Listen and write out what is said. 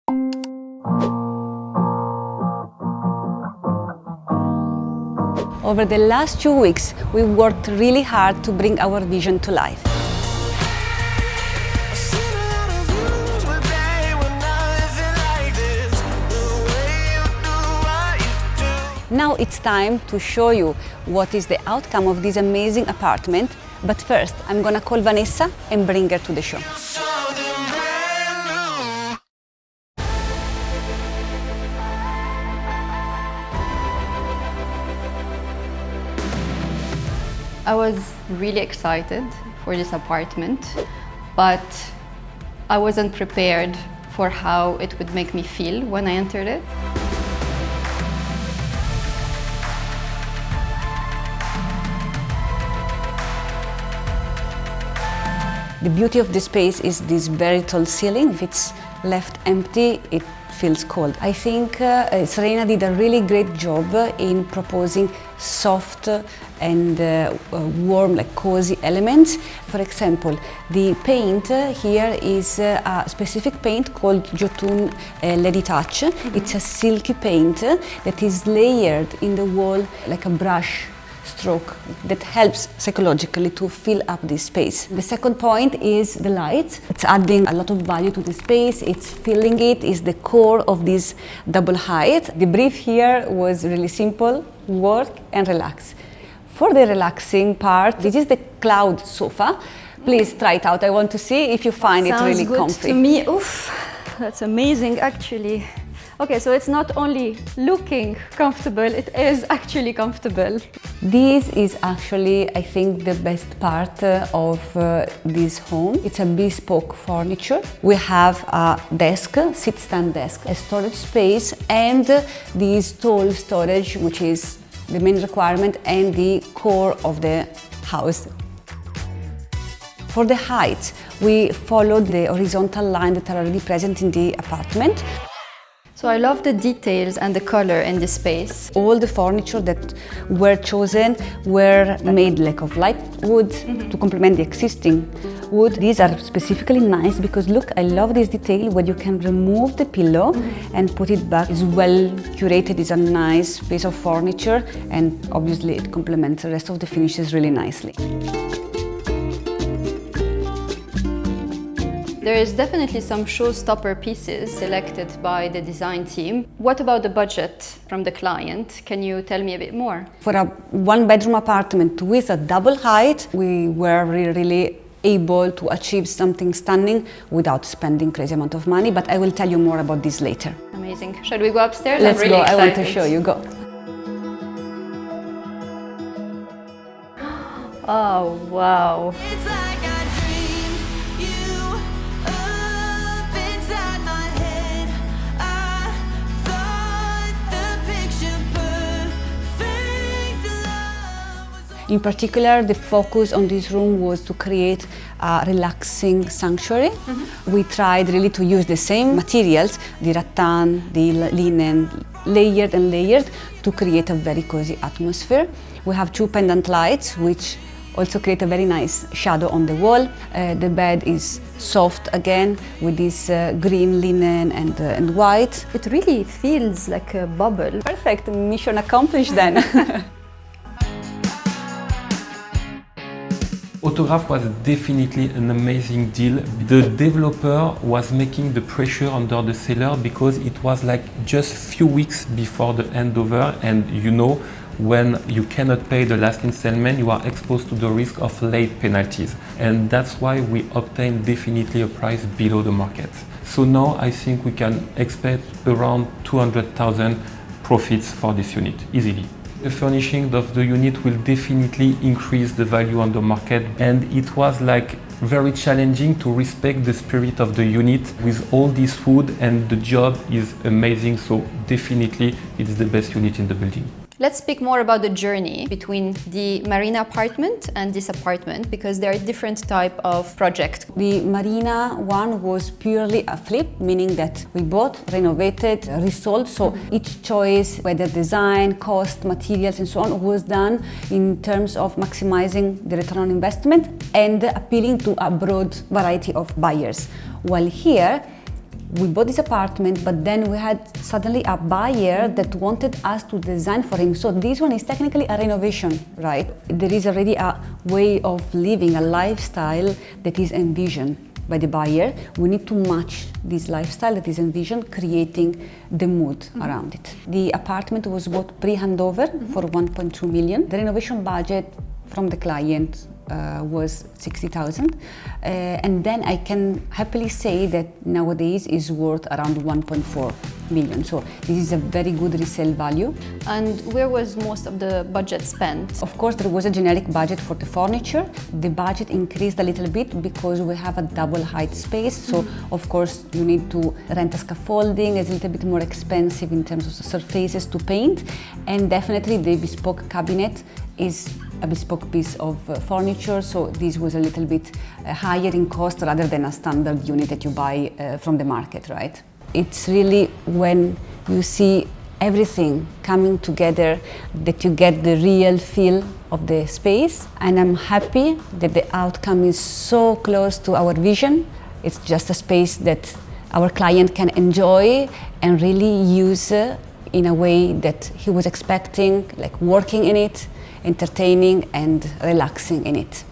Over the last 2 weeks, we worked really hard to bring our vision to life. Now it's time to show you what is the outcome of this amazing apartment. But first, I'm gonna call Vanessa and bring her to the show. I was really excited for this apartment, but I wasn't prepared for how it would make me feel when I entered it. The beauty of the space is this very tall ceiling. If it's left empty, it feels cold. I think Serena did a really great job in proposing soft and warm, like cozy elements. For example, the paint here is a specific paint called Jotun Lady Touch. It's a silky paint that is layered in the wall like a brush stroke that helps psychologically to fill up this space. The second point is the light. It's adding a lot of value to the space. It's filling it, is the core of this double height. The brief here was really simple: work and relax. For the relaxing part, this is the cloud sofa. Please try it out. I want to see if you find it really comfy. To me, oof, that's amazing actually. Okay, so it's not only looking comfortable, it is actually comfortable. This is actually, I think, the best part of this home. It's a bespoke furniture. We have a desk, sit-stand desk, a storage space, and this tall storage, which is the main requirement and the core of the house. For the height, we followed the horizontal line that are already present in the apartment. So I love the details and the color in this space. All the furniture that were chosen were made like of light wood to complement the existing wood. These are specifically nice because look, I love this detail where you can remove the pillow and put it back. It's well curated, it's a nice piece of furniture, and obviously it complements the rest of the finishes really nicely. There is definitely some showstopper pieces selected by the design team. What about the budget from the client? Can you tell me a bit more? For a one-bedroom apartment with a double height, we were really able to achieve something stunning without spending crazy amount of money, but I will tell you more about this later. Amazing. Shall we go upstairs? Let's I'm really go. excited. I want to show you. Go. Oh, wow. It's like I dreamed you up inside my head. I thought the picture perfect love was all. In particular, the focus on this room was to create a relaxing sanctuary. We tried really to use the same materials, the rattan, the linen, layered and layered, to create a very cozy atmosphere. We have two pendant lights, which also create a very nice shadow on the wall. The bed is soft again with this green linen and white. It really feels like a bubble. Perfect, mission accomplished then. Autograph was definitely an amazing deal. The developer was making the pressure under the seller because it was like just few weeks before the handover, and you know, when you cannot pay the last installment, you are exposed to the risk of late penalties. And that's why we obtained definitely a price below the market. So now I think we can expect around 200,000 profits for this unit, easily. The furnishing of the unit will definitely increase the value on the market, and it was like very challenging to respect the spirit of the unit with all this wood, and the job is amazing, so definitely it's the best unit in the building. Let's speak more about the journey between the Marina apartment and this apartment, because there are different type of projects. The Marina one was purely a flip, meaning that we bought, renovated, resold. So each choice, whether design, cost, materials and so on, was done in terms of maximizing the return on investment and appealing to a broad variety of buyers. While here, We bought this apartment, but then we had suddenly a buyer that wanted us to design for him. So this one is technically a renovation, right? There is already a way of living, a lifestyle that is envisioned by the buyer. We need to match this lifestyle that is envisioned, creating the mood around it. The apartment was bought pre-handover for 1.2 million. The renovation budget from the client was 60,000, and then I can happily say that nowadays is worth around 1.4 million. So this is a very good resale value. And where was most of the budget spent? Of course, there was a generic budget for the furniture. The budget increased a little bit because we have a double height space. So of course you need to rent a scaffolding. It's a little bit more expensive in terms of surfaces to paint, and definitely the bespoke cabinet is a bespoke piece of furniture, so this was a little bit higher in cost rather than a standard unit that you buy from the market, right? It's really when you see everything coming together that you get the real feel of the space, and I'm happy that the outcome is so close to our vision. It's just a space that our client can enjoy and really use in a way that he was expecting, like working in it, entertaining and relaxing in it.